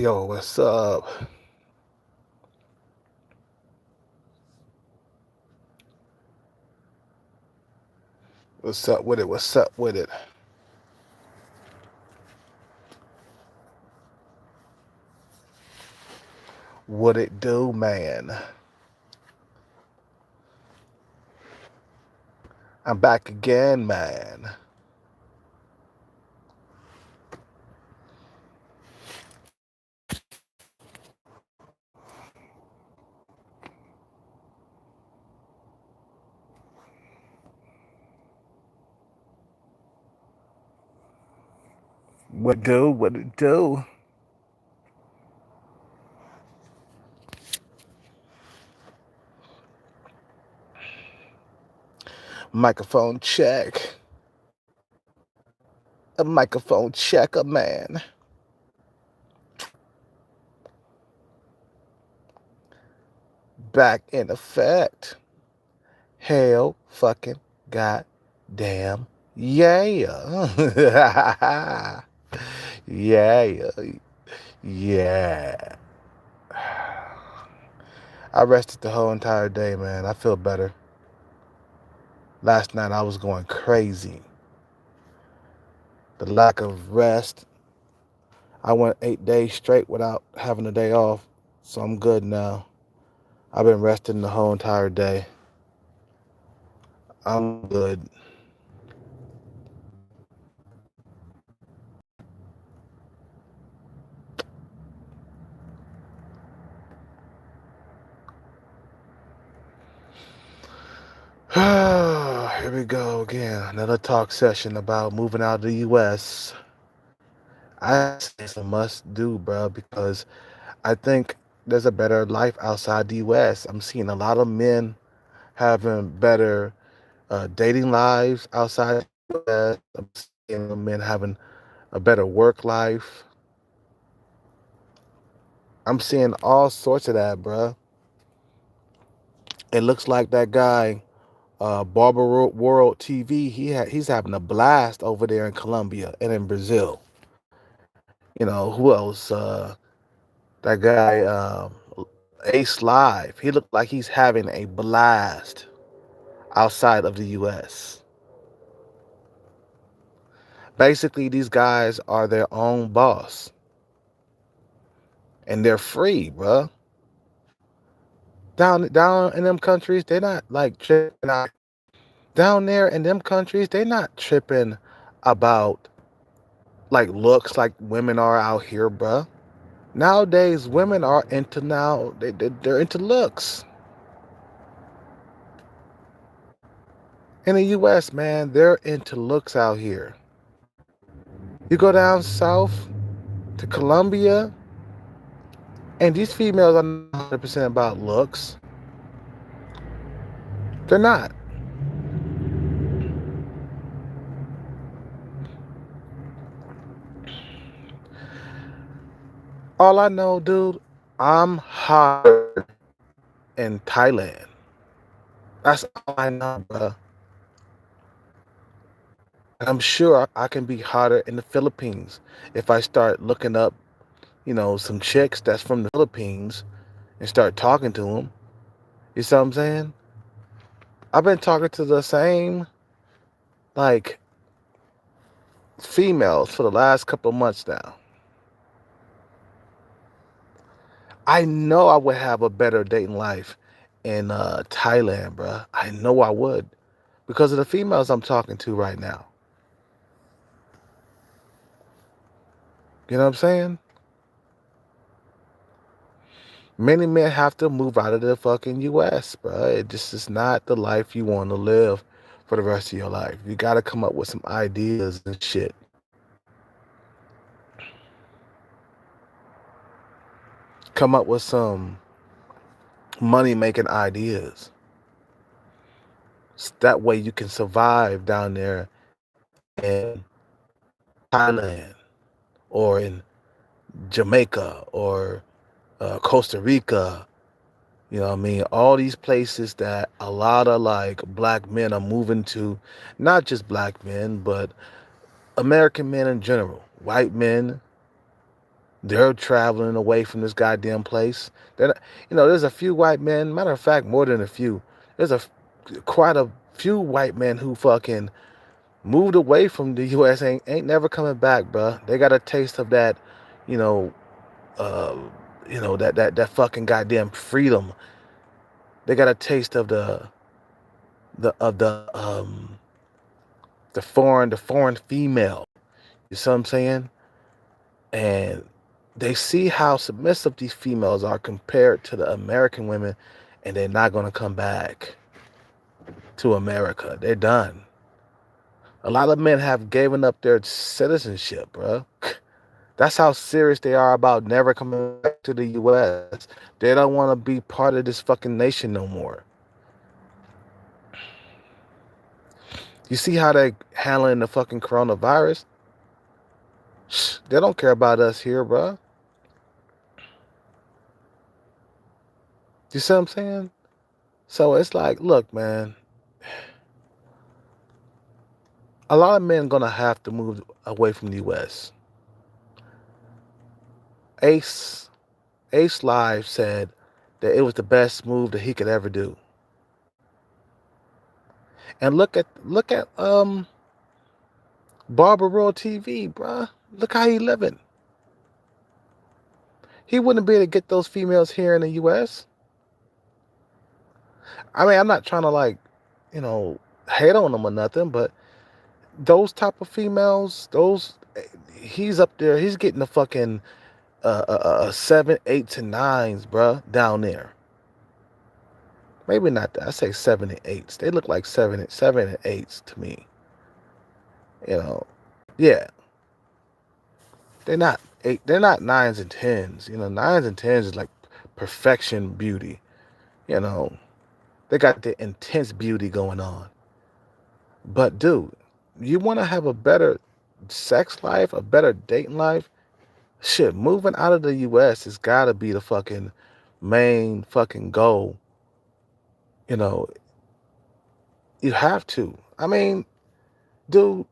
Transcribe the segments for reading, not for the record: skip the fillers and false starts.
Yo, what's up? What's up with it? What's up with it? What it do, man? I'm back again, man. What do? What it do? Microphone check. A microphone checker, man. Back in effect. Hell fucking goddamn yeah. Yeah. Yeah. I rested the whole entire day, man. I feel better. Last night I was going crazy. The lack of rest. I went 8 days straight without having a day off, so I'm good now. I've been resting the whole entire day. I'm good. Here we go again. Another talk session about moving out of the U.S. I say it's a must do, bro, because I think there's a better life outside the U.S. I'm seeing a lot of men having better dating lives outside the U.S. I'm seeing men having a better work life. I'm seeing all sorts of that, bruh. It looks like that guy, Barber World TV. He's having a blast over there in Colombia and in Brazil. You know who else? That guy, Ace Live. He looked like he's having a blast outside of the U.S. Basically, these guys are their own boss, and they're free, bruh. Down in them countries, they're not like tripping out. Down there in them countries, they're not tripping about like looks like women are out here, bruh. Nowadays, women are into they're into looks. In the U.S., man, they're into looks out here. You go down south to Colombia, and these females are not 100% about looks. They're not. All I know, dude, I'm hot in Thailand. That's all I know, bruh. And I'm sure I can be hotter in the Philippines if I start looking up, some chicks that's from the Philippines and start talking to them. You see what I'm saying? I've been talking to the same, like, females for the last couple of months now. I know I would have a better dating life in Thailand, bruh. I know I would because of the females I'm talking to right now. You know what I'm saying? Many men have to move out of the fucking U.S., bro. It just is not the life you want to live for the rest of your life. You got to come up with some ideas and shit. Come up with some money making ideas. That way you can survive down there in Thailand or in Jamaica or Costa Rica. You know what I mean? All these places that a lot of like black men are moving to, not just black men, but American men in general, white men, They're traveling away from this goddamn place. They're not, there's a few white men. Matter of fact, more than a few. There's quite a few white men who fucking moved away from the U.S. ain't never coming back, bruh. They got a taste of that, you know, uh, that fucking goddamn freedom. They got a taste of the of the um the foreign female. You see what I'm saying? And they see how submissive these females are compared to the American women, and they're not gonna come back to America. They're done. A lot of men have given up their citizenship, bro. That's how serious they are about never coming back to the U.S. They don't want to be part of this fucking nation no more. You see how they handling the fucking coronavirus? They don't care about us here, bro. You see what I'm saying? So it's like, look, man, a lot of men gonna have to move away from the U.S. Ace Ace Live said that it was the best move that he could ever do. And look at Barber World TV, bruh. Look how he living. He wouldn't be able to get those females here in the U.S. I mean, I'm not trying to hate on them or nothing, but those type of females, he's up there. He's getting the fucking 7, 8 and 9s, bruh, down there. Maybe not that. I say 7 and 8s. They look like 7 and 8s to me. Yeah. They're not 8. They're not 9s and 10s. 9s and 10s is like perfection beauty. They got the intense beauty going on. But dude, you want to have a better sex life, a better dating life? Shit, moving out of the U.S. has got to be the fucking main fucking goal. You have to. I mean, dude,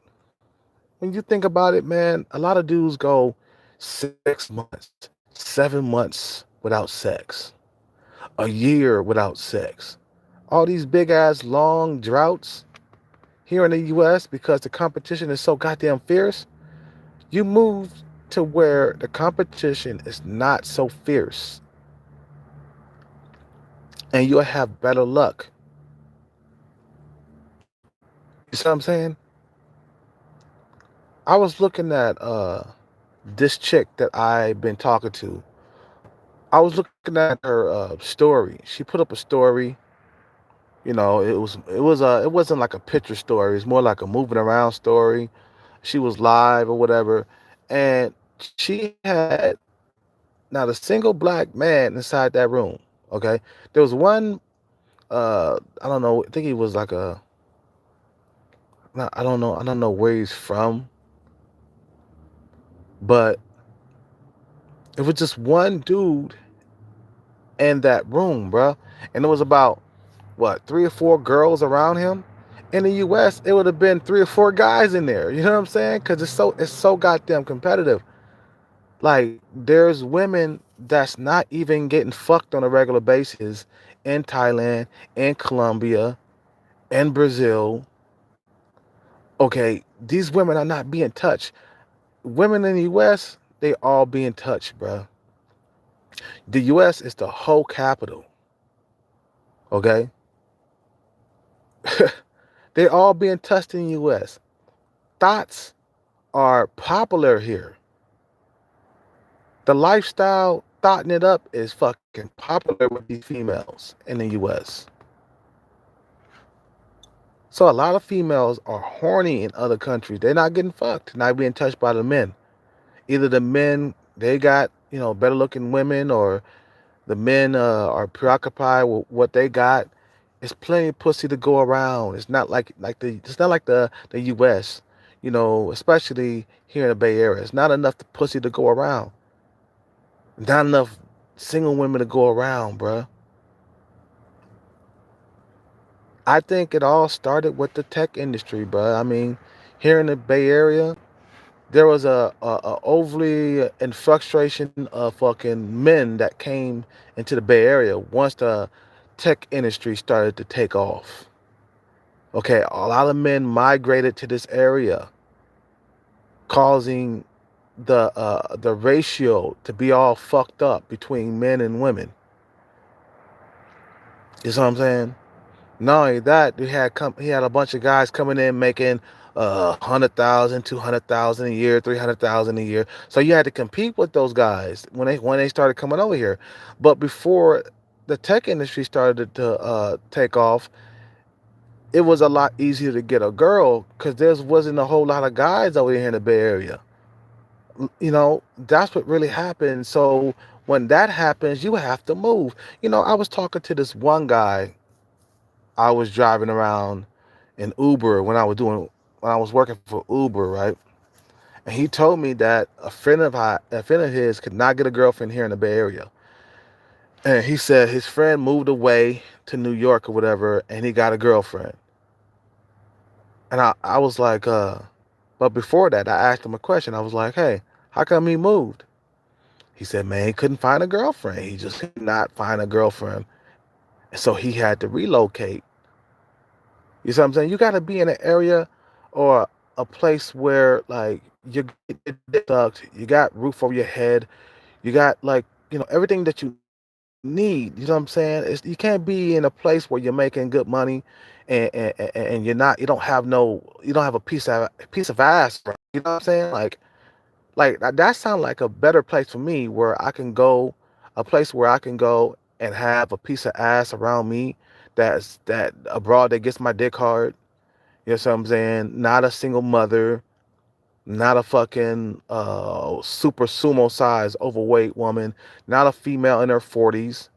when you think about it, man, a lot of dudes go 6 months, 7 months without sex, a year without sex. All these big ass long droughts here in the U.S. because the competition is so goddamn fierce. You move to where the competition is not so fierce, and you'll have better luck. You see what I'm saying? I was looking at this chick that I've been talking to. I was looking at her story. She put up a story. It wasn't like a picture story. It's more like a moving around story. She was live or whatever, and she had not a single black man inside that room. Okay, there was one. I don't know. I think he was like a. I don't know. I don't know where he's from, but it was just one dude in that room, bruh. And it was about, what, 3 or 4 girls around him. In the U.S., it would have been 3 or 4 guys in there. You know what I'm saying? Because it's so goddamn competitive. Like, there's women that's not even getting fucked on a regular basis in Thailand, in Colombia, in Brazil. Okay, these women are not being touched. Women in the U.S., they all being touched, bruh. The U.S. is the whole capital. Okay? They all being touched in the U.S. Thoughts are popular here. The lifestyle, thoughting it up, is fucking popular with these females in the U.S. So a lot of females are horny in other countries. They're not getting fucked, not being touched by the men. Either the men, they got, better looking women, or the men are preoccupied with what they got. It's plenty of pussy to go around. It's not like the U.S. Especially here in the Bay Area. It's not enough pussy to go around. Not enough single women to go around, bruh. I think it all started with the tech industry, bruh. I mean, here in the Bay Area, there was a overly influstration of fucking men that came into the Bay Area once the tech industry started to take off. Okay, a lot of men migrated to this area, causing the ratio to be all fucked up between men and women. You see what I'm saying? Not only that, he had a bunch of guys coming in making 100,000, 200,000 a year, 300,000 a year. So you had to compete with those guys when they started coming over here. But before the tech industry started to take off, it was a lot easier to get a girl because there wasn't a whole lot of guys over here in the Bay Area. You know, that's what really happened. So when that happens, you have to move. You know, I was talking to this one guy. I was driving around in Uber when I was working for Uber, right? And he told me that a friend of his could not get a girlfriend here in the Bay Area. And he said his friend moved away to New York or whatever, and he got a girlfriend. And I was like, but before that, I asked him a question. I was like, hey, how come he moved? He said, man, he couldn't find a girlfriend. He just could not find a girlfriend. And so he had to relocate. You see what I'm saying? You got to be in an area or a place where like you get sucked, you got roof over your head, you got like, you know, everything that you need. You know what I'm saying? You can't be in a place where you're making good money and you don't have you don't have a piece of ass, bro. You know what I'm saying? Like that sounds like a better place for me where I can go, a place where I can go and have a piece of ass around me that abroad that gets my dick hard. You know what I'm saying? Not a single mother, not a fucking super sumo size overweight woman, not a female in her 40s.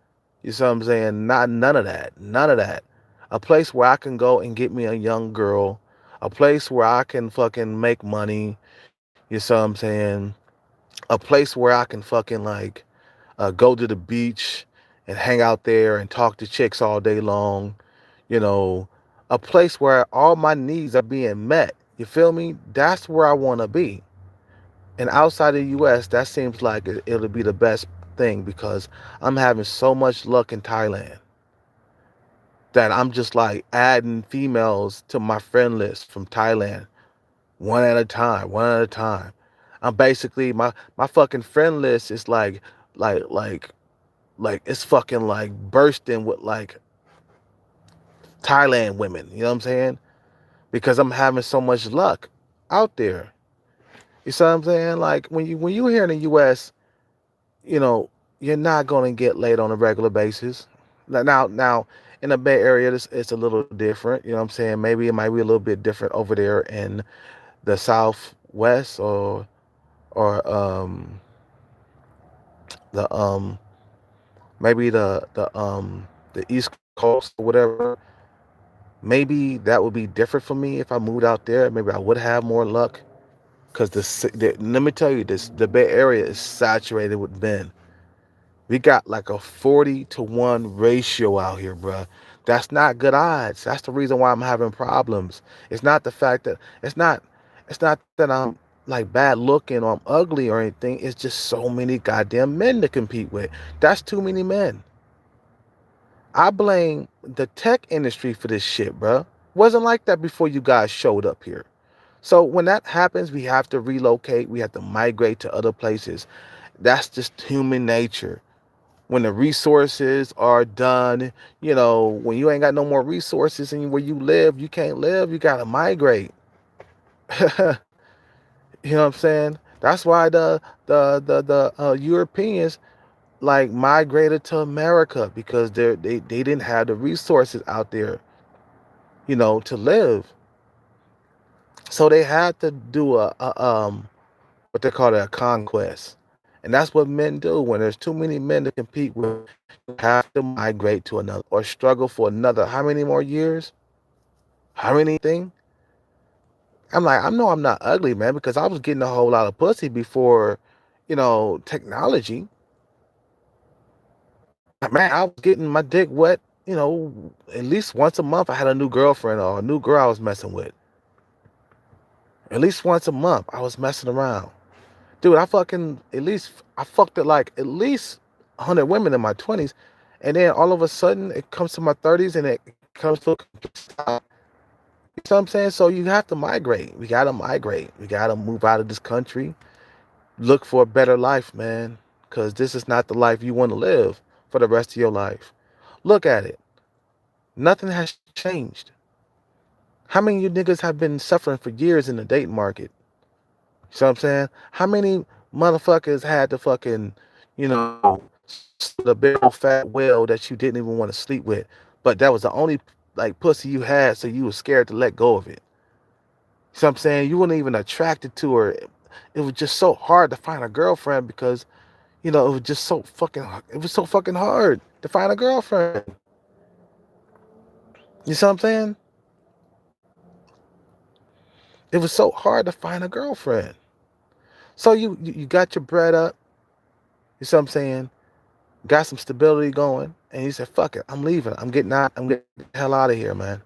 You see what I'm saying? Not none of that. None of that. A place where I can go and get me a young girl. A place where I can fucking make money. You see what I'm saying? A place where I can fucking like go to the beach and hang out there and talk to chicks all day long. You know, a place where all my needs are being met. You feel me? That's where I want to be. And outside of the US, that seems like it'll be the best thing because I'm having so much luck in Thailand that I'm just like adding females to my friend list from Thailand one at a time, one at a time. I'm basically my fucking friend list is like like like it's fucking like bursting with like Thailand women, you know what I'm saying? Because I'm having so much luck out there. You see what I'm saying? Like when you here in the US, you know, you're not gonna get laid on a regular basis. Now in the Bay Area it's a little different, you know what I'm saying? Maybe it might be a little bit different over there in the Southwest or the maybe the East Coast or whatever. Maybe that would be different for me if I moved out there. Maybe I would have more luck. Because let me tell you this, the Bay Area is saturated with men. We got like a 40-to-1 ratio out here, bruh. That's not good odds. That's the reason why I'm having problems. It's not the fact that it's not that I'm like bad looking or I'm ugly or anything. It's just so many goddamn men to compete with. That's too many men. I blame the tech industry for this shit, bruh. Wasn't like that before you guys showed up here. So when that happens, we have to relocate. We have to migrate to other places. That's just human nature. When the resources are done, you know, when you ain't got no more resources and where you live, you can't live. You gotta migrate. You know what I'm saying? That's why the Europeans like migrated to America because they didn't have the resources out there, you know, to live. So they had to do a what they call a conquest. And that's what men do. When there's too many men to compete with, you have to migrate to another or struggle for another how many more years? How many thing? I'm like, I know I'm not ugly, man, because I was getting a whole lot of pussy before, you know, technology. Man, I was getting my dick wet, you know, at least once a month I had a new girlfriend or a new girl I was messing with. At least once a month, I was messing around. Dude, I fucked it like at least 100 women in my 20s. And then all of a sudden, it comes to my 30s and it comes to a complete stop. You know what I'm saying? So you have to migrate. We got to migrate. We got to move out of this country, look for a better life, man. Because this is not the life you want to live for the rest of your life. Look at it. Nothing has changed. How many of you niggas have been suffering for years in the dating market? You know what I'm saying? How many motherfuckers had to fucking, the big old fat whale that you didn't even want to sleep with, but that was the only like pussy you had, so you were scared to let go of it. You know what I'm saying? You weren't even attracted to her. It was just so hard to find a girlfriend because, it was just so fucking hard to find a girlfriend. You see what I'm saying? It was so hard to find a girlfriend. So you got your bread up. You see what I'm saying? Got some stability going, and he said, "Fuck it, I'm leaving. I'm getting out. I'm getting the hell out of here, man."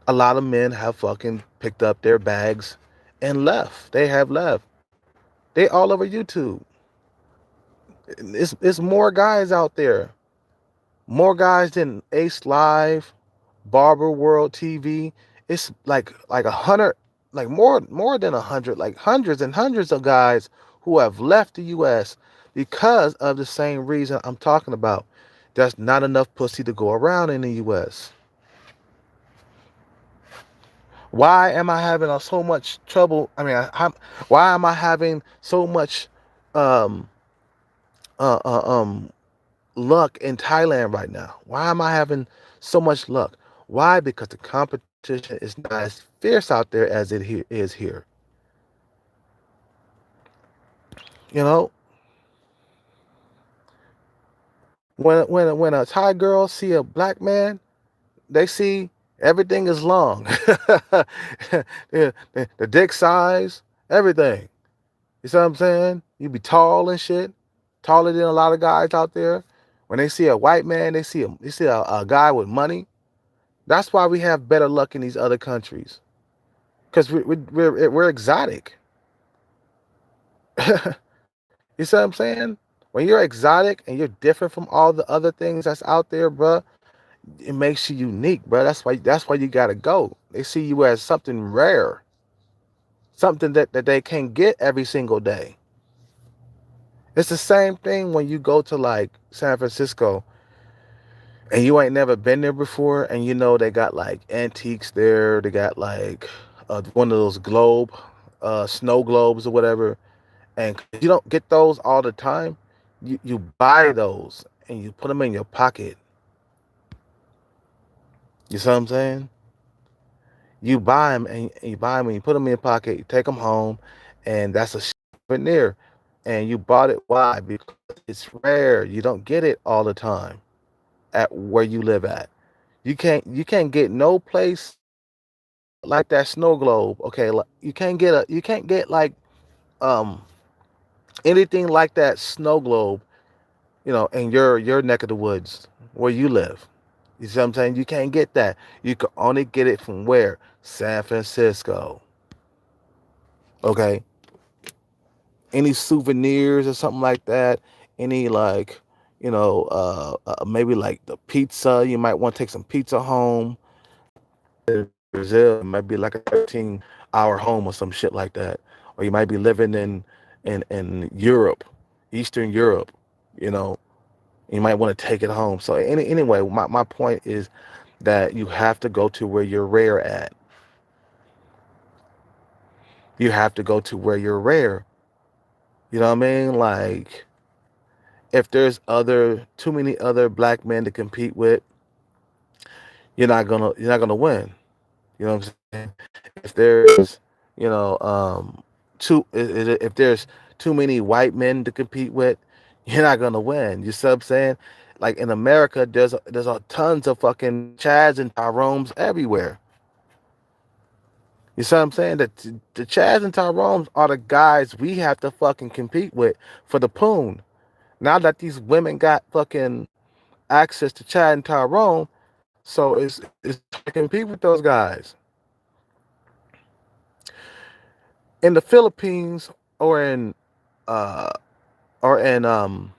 A lot of men have fucking picked up their bags and left. They have left. They all over YouTube. It's more guys out there. More guys than Ace Live, Barber World TV. It's like 100, like more than 100, like hundreds and hundreds of guys who have left the U.S. because of the same reason I'm talking about. There's not enough pussy to go around in the U.S. Why am I having so much trouble? I mean, why am I having so much um, uh, uh, um, luck in Thailand right now? Why am I having so much luck? Why? Because the competition is not as fierce out there as is here. You know, when a Thai girl see a black man, they see everything is long. The dick size, everything. You see what I'm saying? You be tall and shit, taller than a lot of guys out there. When they see a white man, they see a guy with money. That's why we have better luck in these other countries, because we're exotic. You see what I'm saying? When you're exotic and you're different from all the other things that's out there, bruh, it makes you unique, bruh. That's why you gotta go. They see you as something rare, something that they can't get every single day. It's the same thing when you go to like San Francisco and you ain't never been there before, and they got like antiques there. They got like one of those snow globes or whatever, and you don't get those all the time. You buy those and you put them in your pocket. You see what I'm saying? You buy them and you buy them and you put them in your pocket. You take them home, and that's a souvenir. And you bought it. Why? Because it's rare. You don't get it all the time at where you live at. You can't get no place like that snow globe. Okay, you can't get like um anything like that snow globe, in your neck of the woods where you live. You see what I'm saying? You can't get that. You can only get it from where? San Francisco. Okay. Any souvenirs or something like that? Any like, maybe like the pizza. You might want to take some pizza home. Brazil, it might be like a 13-hour home or some shit like that. Or you might be living in Europe, Eastern Europe, you know. You might want to take it home. So anyway, my point is that you have to go to where you're rare at. You have to go to where you're rare. You know what I mean? Like if there's other too many other black men to compete with, you're not gonna win. You know what I'm saying? If there's, you know, if there's too many white men to compete with, you're not gonna win. You see what I'm saying? Like in America, there's tons of fucking Chads and Tyrones everywhere. You see what I'm saying? The Chads and Tyrones are the guys we have to fucking compete with for the poon. Now that these women got fucking access to Chad and Tyrone, so it's to compete with those guys. in the Philippines or in uh or in um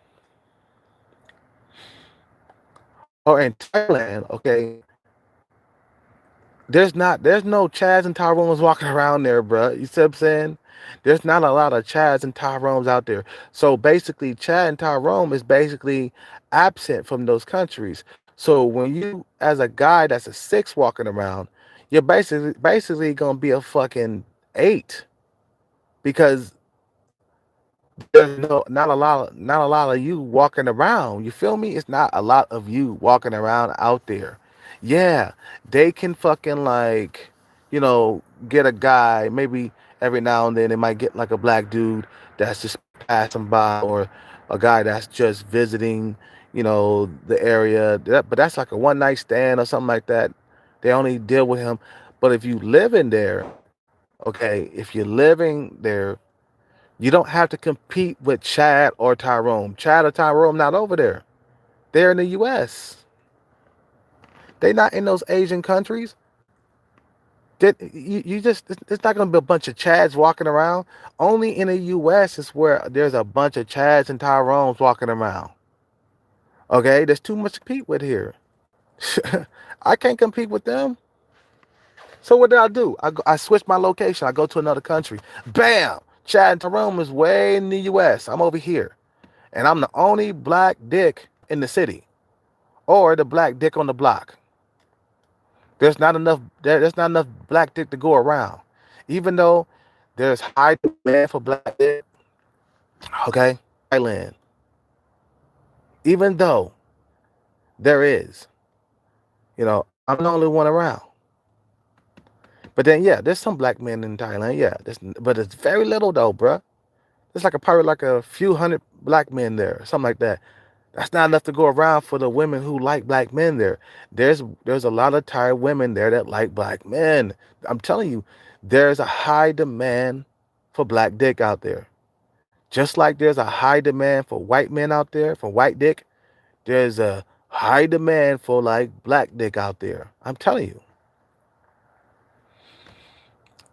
or in Thailand, okay, there's no Chads and Tyrones walking around there, bro. You see what I'm saying? There's not a lot of Chads and Tyrones out there. So basically, Chad and Tyrone is basically absent from those countries. So when you, as a guy that's a six walking around, you're basically gonna be a fucking eight because there's not a lot of you walking around. You feel me? It's not a lot of you walking around out there. Yeah, they can fucking like, get a guy, maybe every now and then they might get like a black dude that's just passing by, or a guy that's just visiting, the area. But that's like a one night stand or something like that. They only deal with him. But if you live in there, okay, if you're living there, you don't have to compete with Chad or Tyrone. Chad or Tyrone not over there. They're in the U.S. They not in those Asian countries. You just, it's not gonna be a bunch of Chads walking around. Only in the U.S. is where there's a bunch of Chads and Tyrones walking around. Okay, there's too much to compete with here. I can't compete with them. So what did I do? I switched my location. I go to another country. Bam! Chad and Tyrone is way in the U.S. I'm over here. And I'm the only black dick in the city, or the black dick on the block. There's not enough black dick to go around. Even though there's high demand for black dick, okay? Thailand. Even though there is, I'm the only one around. But then yeah, there's some black men in Thailand, yeah. But it's very little though, bruh. There's probably like a few hundred black men there, something like that. That's not enough to go around for the women who like black men there. There's a lot of Thai women there that like black men. I'm telling you, there's a high demand for black dick out there. Just like there's a high demand for white men out there, for white dick, there's a high demand for like black dick out there. I'm telling you.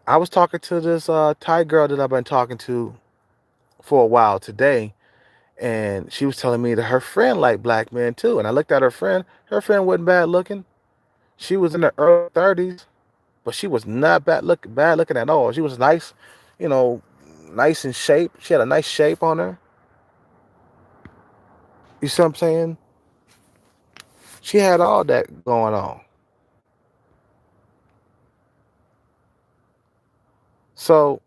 I was talking to this Thai girl that I've been talking to for a while today, and she was telling me that her friend liked black men too. And I looked at her friend. Her friend wasn't bad looking. She was in her early 30s, but she was not bad looking at all. She was nice, you know, nice in shape. She had a nice shape on her. You see what I'm saying? She had all that going on. So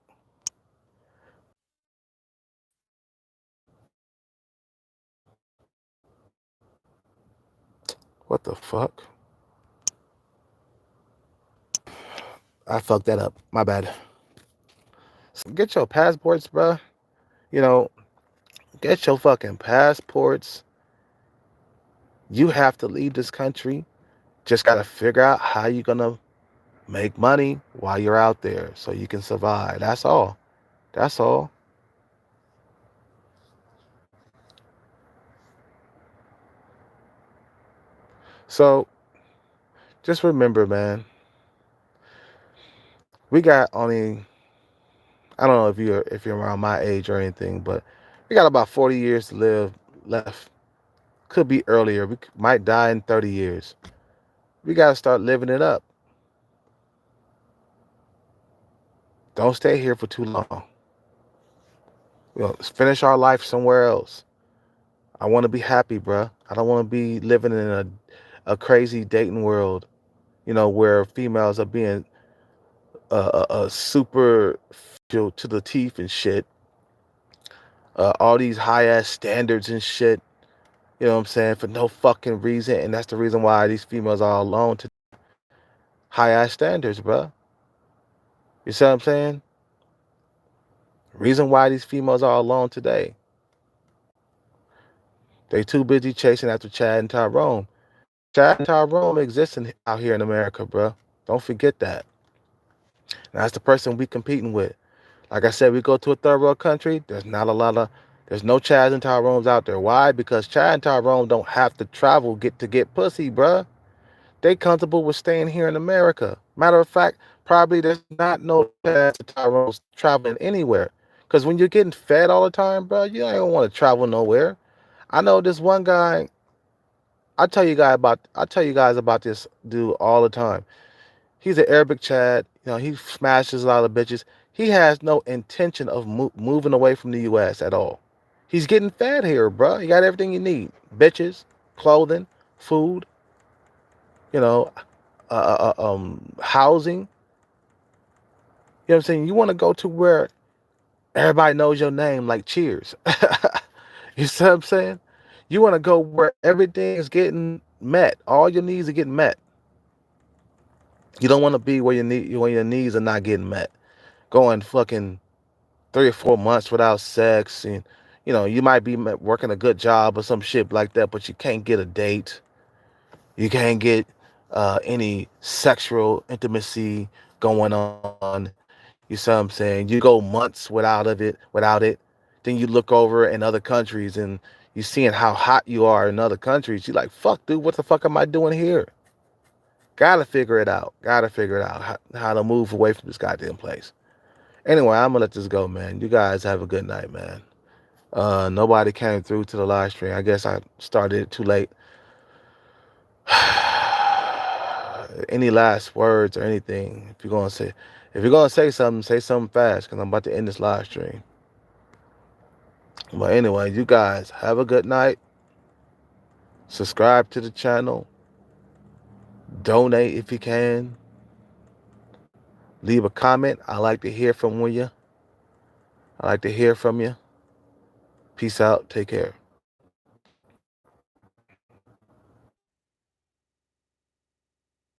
what the fuck? I fucked that up. My bad. So get your passports, bruh. You know, get your fucking passports. You have to leave this country. Just gotta figure out how you're gonna make money while you're out there so you can survive. That's all. That's all. So just remember, man, we got only, I don't know if you're around my age or anything, but we got about 40 years to live left. Could be earlier. We might die in 30 years. We gotta start living it up. Don't stay here for too long. Let's finish our life somewhere else. I want to be happy, bruh. I don't want to be living in a crazy dating world, where females are being super to the teeth and shit. All these high ass standards and shit. You know what I'm saying? For no fucking reason, and that's the reason why these females are alone to high ass standards, bruh. You see what I'm saying? Reason why these females are alone today. They too busy chasing after Chad and Tyrone. Chad and Tyrone existing out here in America, bruh. Don't forget that. And that's the person we competing with. Like I said, we go to a third world country. There's no Chads and Tyrones out there. Why? Because Chad and Tyrone don't have to travel to get pussy, bruh. They comfortable with staying here in America. Matter of fact, Probably there's not no chance of Tyrone's traveling anywhere. Because when you're getting fed all the time, bro, you don't want to travel nowhere. I know this one guy. I tell you guys about this dude all the time. He's an Arabic Chad. You know, he smashes a lot of bitches. He has no intention of moving away from the U.S. at all. He's getting fed here, bro. You got everything you need: bitches, clothing, food. You know, housing. You know what I'm saying? You want to go to where everybody knows your name, like Cheers. You see what I'm saying? You want to go where everything is getting met. All your needs are getting met. You don't want to be where your needs are not getting met. Going fucking 3 or 4 months without sex, and you might be working a good job or some shit like that, but you can't get a date. You can't get any sexual intimacy going on. You see what I'm saying? You go months without it. Then you look over in other countries and you seeing how hot you are in other countries. You're like, fuck, dude, what the fuck am I doing here? Gotta figure it out. Gotta figure it out how to move away from this goddamn place. Anyway, I'm gonna let this go, man. You guys have a good night, man. Nobody came through to the live stream. I guess I started it too late. Any last words or anything? If you're gonna say something fast, because I'm about to end this live stream. But anyway, you guys have a good night. Subscribe to the channel. Donate if you can. Leave a comment. I like to hear from you. I like to hear from you. Peace out. Take care.